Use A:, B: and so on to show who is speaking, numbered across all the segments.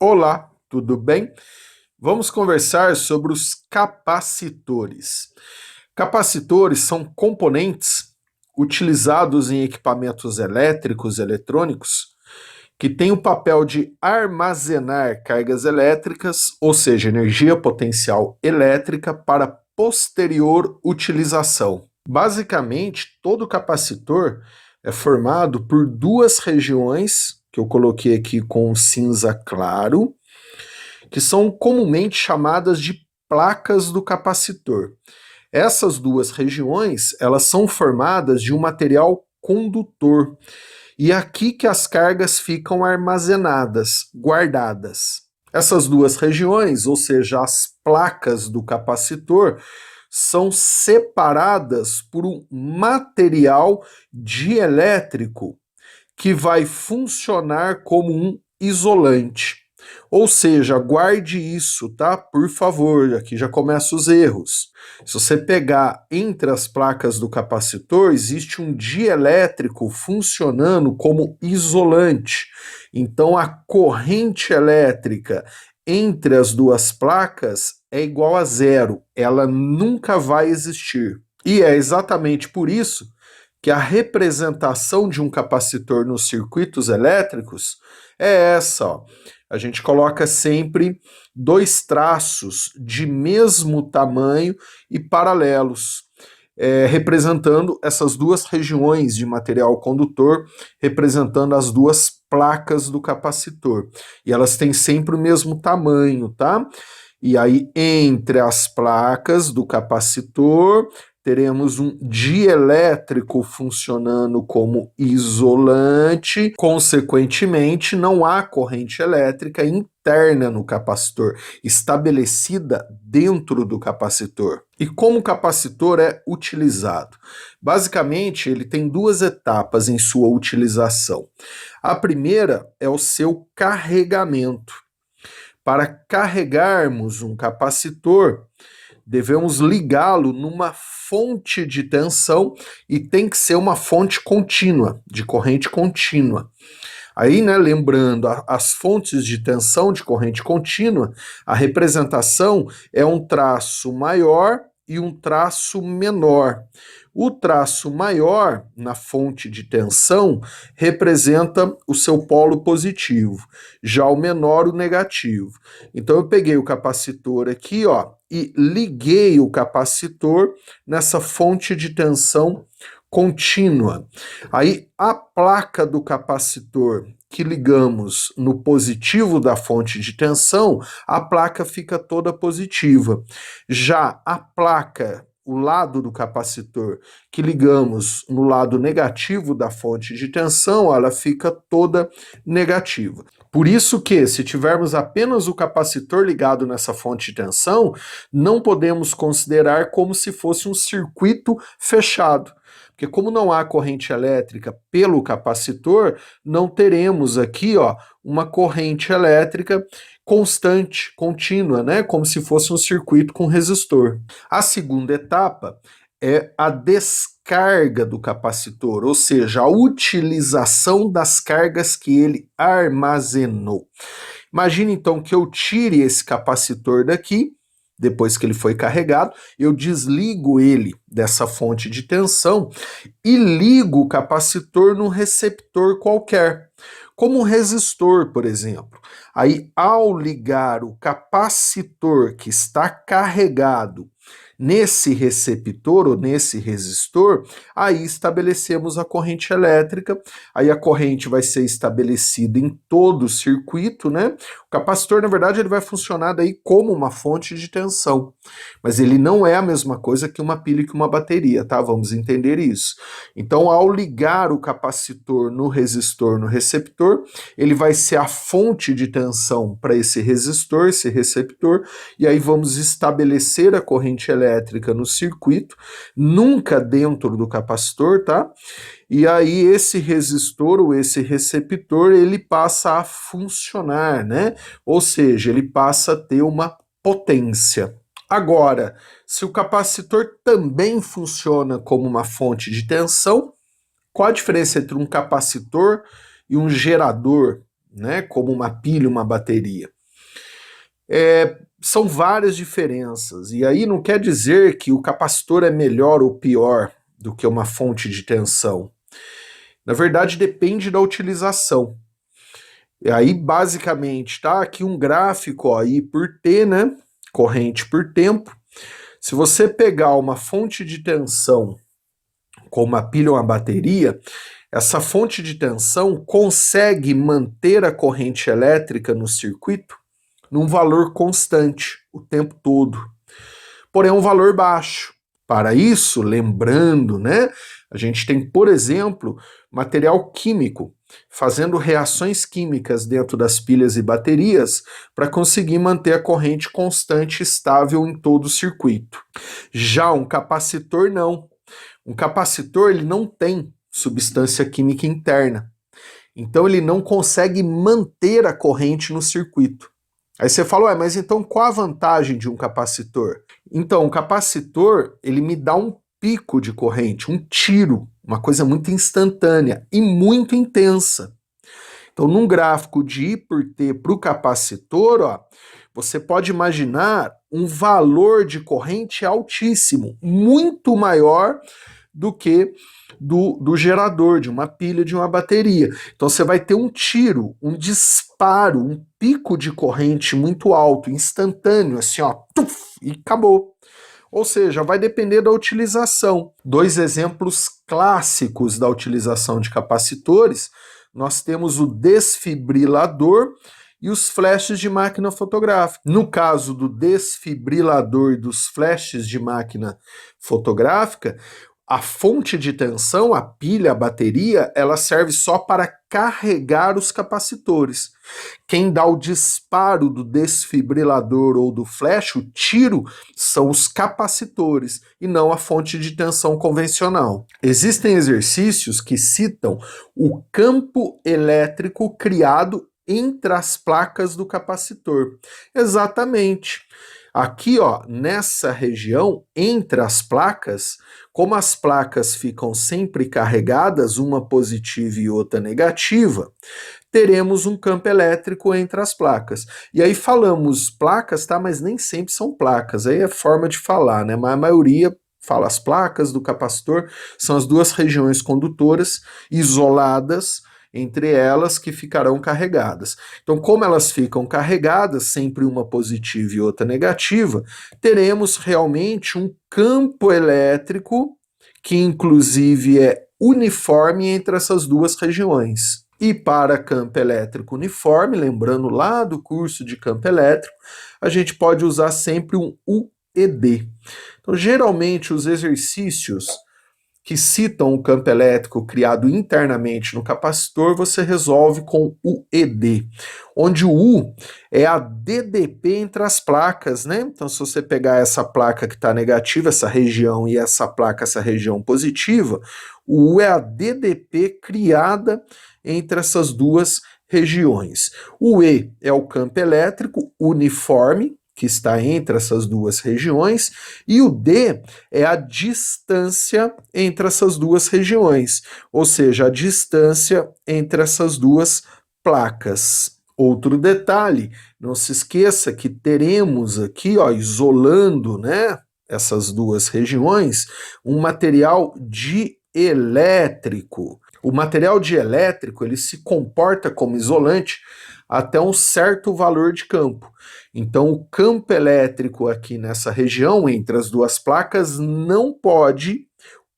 A: Olá, tudo bem? Vamos conversar sobre os capacitores. Capacitores são componentes utilizados em equipamentos elétricos e eletrônicos que têm o papel de armazenar cargas elétricas, ou seja, energia potencial elétrica, para posterior utilização. Basicamente, todo capacitor é formado por duas regiões, que eu coloquei aqui com cinza claro, que são comumente chamadas de placas do capacitor. Essas duas regiões, elas são formadas de um material condutor. E é aqui que as cargas ficam armazenadas, guardadas. Essas duas regiões, ou seja, as placas do capacitor, são separadas por um material dielétrico que vai funcionar como um isolante. Ou seja, guarde isso, tá? Por favor, aqui já começam os erros. Se você pegar entre as placas do capacitor, existe um dielétrico funcionando como isolante. Então, a corrente elétrica entre as duas placas é igual a zero. Ela nunca vai existir. E é exatamente por isso que a representação de um capacitor nos circuitos elétricos é essa, ó. A gente coloca sempre dois traços de mesmo tamanho e paralelos, representando essas duas regiões de material condutor, representando as duas placas do capacitor. E elas têm sempre o mesmo tamanho, tá? E aí, entre as placas do capacitor, teremos um dielétrico funcionando como isolante, consequentemente, não há corrente elétrica interna no capacitor, estabelecida dentro do capacitor. E como o capacitor é utilizado? Basicamente, ele tem duas etapas em sua utilização. A primeira é o seu carregamento. Para carregarmos um capacitor, devemos ligá-lo numa fonte de tensão e tem que ser uma fonte contínua, de corrente contínua. Aí, né, lembrando, as fontes de tensão de corrente contínua, a representação é um traço maior e um traço menor. O traço maior, na fonte de tensão, representa o seu polo positivo, já o menor, o negativo. Então, eu peguei o capacitor aqui, ó, e liguei o capacitor nessa fonte de tensão contínua. Aí, a placa do capacitor que ligamos no positivo da fonte de tensão, a placa fica toda positiva. Já a placa, o lado do capacitor que ligamos no lado negativo da fonte de tensão, ela fica toda negativa. Por isso que, se tivermos apenas o capacitor ligado nessa fonte de tensão, não podemos considerar como se fosse um circuito fechado. Porque como não há corrente elétrica pelo capacitor, não teremos aqui, ó, uma corrente elétrica constante, contínua, né? Como se fosse um circuito com resistor. A segunda etapa é a descarga do capacitor, ou seja, a utilização das cargas que ele armazenou. Imagine então que eu tire esse capacitor daqui, depois que ele foi carregado, eu desligo ele dessa fonte de tensão e ligo o capacitor num receptor qualquer, como um resistor, por exemplo. Aí, ao ligar o capacitor que está carregado nesse receptor ou nesse resistor, aí estabelecemos a corrente elétrica, aí a corrente vai ser estabelecida em todo o circuito, né? O capacitor, na verdade, ele vai funcionar daí como uma fonte de tensão, mas ele não é a mesma coisa que uma pilha e que uma bateria, tá? Vamos entender isso. Então, ao ligar o capacitor no resistor, no receptor, ele vai ser a fonte de tensão para esse resistor, esse receptor, e aí vamos estabelecer a corrente elétrica no circuito, nunca dentro do capacitor, tá? E aí esse resistor ou esse receptor, ele passa a funcionar, né? Ou seja, ele passa a ter uma potência. Agora, se o capacitor também funciona como uma fonte de tensão, qual a diferença entre um capacitor e um gerador, né, como uma pilha, uma bateria. São várias diferenças, e aí não quer dizer que o capacitor é melhor ou pior do que uma fonte de tensão. Na verdade, depende da utilização. E aí, basicamente, tá aqui um gráfico ó, aí por T, né, corrente por tempo. Se você pegar uma fonte de tensão com uma pilha ou uma bateria, essa fonte de tensão consegue manter a corrente elétrica no circuito num valor constante o tempo todo, porém é um valor baixo. Para isso, lembrando, né, a gente tem, por exemplo, material químico fazendo reações químicas dentro das pilhas e baterias para conseguir manter a corrente constante e estável em todo o circuito. Já um capacitor não. Um capacitor ele não tem substância química interna, então ele não consegue manter a corrente no circuito. Aí você fala, mas então qual a vantagem de um capacitor? Então, o capacitor, ele me dá um pico de corrente, um tiro, uma coisa muito instantânea e muito intensa. Então, num gráfico de I por T para o capacitor, ó, você pode imaginar um valor de corrente altíssimo, muito maior do que do gerador, de uma pilha, de uma bateria. Então você vai ter um tiro, um disparo, um pico de corrente muito alto, instantâneo, assim, ó, tuf, e acabou. Ou seja, vai depender da utilização. Dois exemplos clássicos da utilização de capacitores, nós temos o desfibrilador e os flashes de máquina fotográfica. No caso do desfibrilador e dos flashes de máquina fotográfica, a fonte de tensão, a pilha, a bateria, ela serve só para carregar os capacitores. Quem dá o disparo do desfibrilador ou do flash, o tiro, são os capacitores e não a fonte de tensão convencional. Existem exercícios que citam o campo elétrico criado entre as placas do capacitor. Exatamente. Aqui, ó, nessa região, entre as placas, como as placas ficam sempre carregadas, uma positiva e outra negativa, teremos um campo elétrico entre as placas. E aí falamos placas, tá? Mas nem sempre são placas, aí é forma de falar, né? Mas a maioria fala as placas do capacitor, são as duas regiões condutoras isoladas entre elas que ficarão carregadas. Então, como elas ficam carregadas, sempre uma positiva e outra negativa, teremos realmente um campo elétrico que inclusive é uniforme entre essas duas regiões. E para campo elétrico uniforme, lembrando lá do curso de campo elétrico, a gente pode usar sempre um UED. Então, geralmente os exercícios que citam o campo elétrico criado internamente no capacitor, você resolve com o ED, onde o U é a DDP entre as placas, né? Então, se você pegar essa placa que está negativa, essa região, e essa placa, essa região positiva, o U é a DDP criada entre essas duas regiões. O E é o campo elétrico uniforme, que está entre essas duas regiões, e o D é a distância entre essas duas regiões, ou seja, a distância entre essas duas placas. Outro detalhe, não se esqueça que teremos aqui, ó, isolando, né, essas duas regiões, um material dielétrico. O material dielétrico, ele se comporta como isolante até um certo valor de campo. Então, o campo elétrico aqui nessa região, entre as duas placas, não pode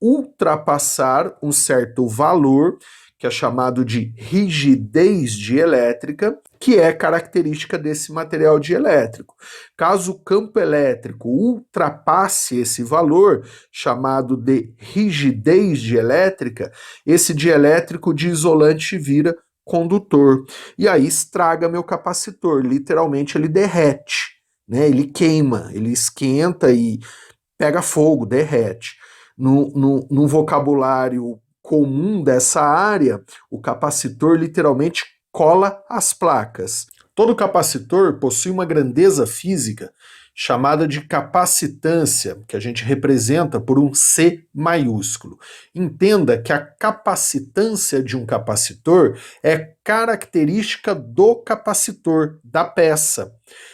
A: ultrapassar um certo valor, que é chamado de rigidez dielétrica, que é característica desse material dielétrico. Caso o campo elétrico ultrapasse esse valor, chamado de rigidez dielétrica, esse dielétrico de isolante vira condutor. E aí estraga meu capacitor, literalmente ele derrete, né? Ele queima, ele esquenta e pega fogo, derrete. No vocabulário comum dessa área, o capacitor literalmente cola as placas. Todo capacitor possui uma grandeza física chamada de capacitância, que a gente representa por um C maiúsculo. Entenda que a capacitância de um capacitor é característica do capacitor, da peça.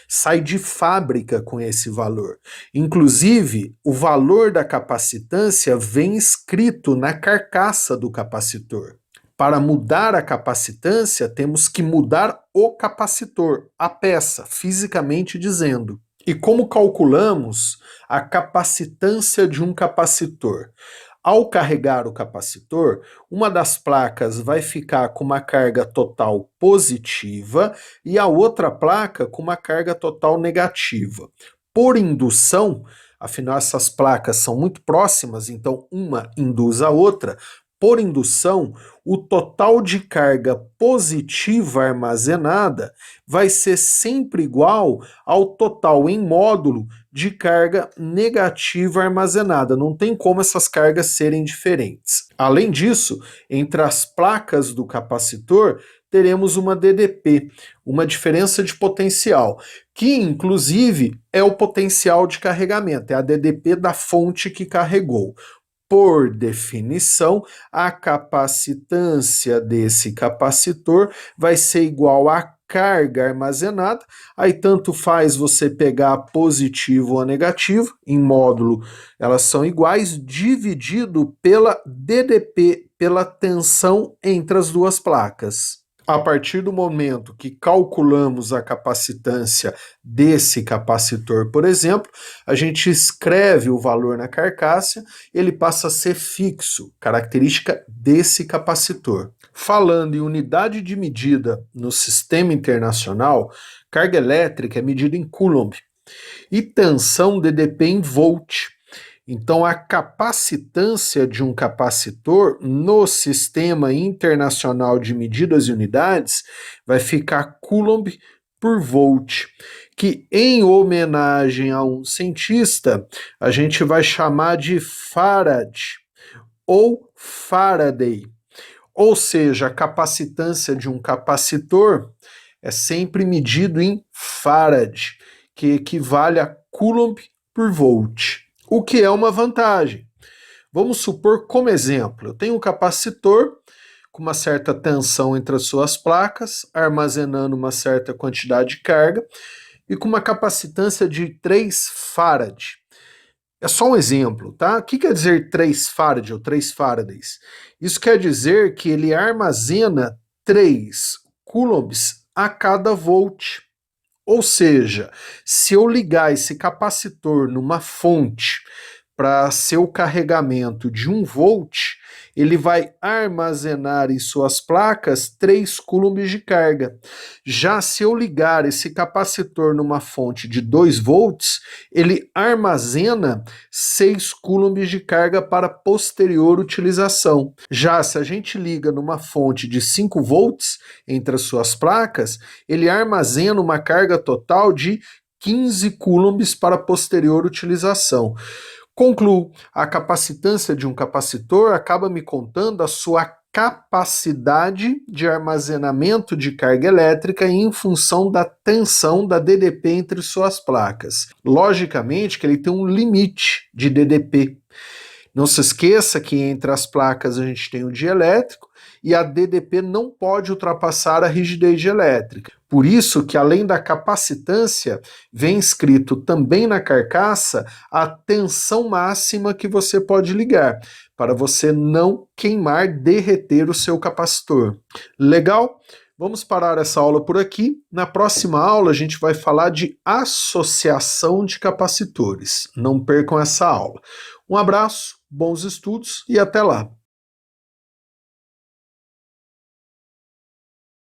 A: Sai de fábrica com esse valor. Inclusive, o valor da capacitância vem escrito na carcaça do capacitor. Para mudar a capacitância, temos que mudar o capacitor, a peça, fisicamente dizendo. E como calculamos a capacitância de um capacitor? Ao carregar o capacitor, uma das placas vai ficar com uma carga total positiva e a outra placa com uma carga total negativa. Por indução, afinal essas placas são muito próximas, então uma induz a outra. Por indução, o total de carga positiva armazenada vai ser sempre igual ao total em módulo de carga negativa armazenada. Não tem como essas cargas serem diferentes. Além disso, entre as placas do capacitor, teremos uma DDP, uma diferença de potencial, que inclusive é o potencial de carregamento, é a DDP da fonte que carregou. Por definição, a capacitância desse capacitor vai ser igual à carga armazenada, aí tanto faz você pegar positivo ou negativo, em módulo elas são iguais, dividido pela DDP, pela tensão entre as duas placas. A partir do momento que calculamos a capacitância desse capacitor, por exemplo, a gente escreve o valor na carcaça, ele passa a ser fixo, característica desse capacitor. Falando em unidade de medida no sistema internacional, carga elétrica é medida em Coulomb e tensão DDP em volt. Então, a capacitância de um capacitor no sistema internacional de medidas e unidades vai ficar Coulomb por volt, que em homenagem a um cientista, a gente vai chamar de Farad ou Faraday. Ou seja, a capacitância de um capacitor é sempre medido em Farad, que equivale a Coulomb por volt. O que é uma vantagem. Vamos supor como exemplo, eu tenho um capacitor com uma certa tensão entre as suas placas, armazenando uma certa quantidade de carga, e com uma capacitância de 3 farad. É só um exemplo, tá? O que quer dizer 3 farad ou 3 faradays? Isso quer dizer que ele armazena 3 coulombs a cada volt. Ou seja, se eu ligar esse capacitor numa fonte para seu carregamento de 1 volt, ele vai armazenar em suas placas 3 coulombs de carga. Já se eu ligar esse capacitor numa fonte de 2 volts, ele armazena 6 coulombs de carga para posterior utilização. Já se a gente liga numa fonte de 5 volts entre as suas placas, ele armazena uma carga total de 15 coulombs para posterior utilização. Concluo, a capacitância de um capacitor acaba me contando a sua capacidade de armazenamento de carga elétrica em função da tensão da DDP entre suas placas. Logicamente que ele tem um limite de DDP. Não se esqueça que entre as placas a gente tem o dielétrico e a DDP não pode ultrapassar a rigidez elétrica. Por isso que além da capacitância, vem escrito também na carcaça a tensão máxima que você pode ligar, para você não queimar, derreter o seu capacitor. Legal? Vamos parar essa aula por aqui. Na próxima aula a gente vai falar de associação de capacitores. Não percam essa aula. Um abraço, bons estudos e até lá!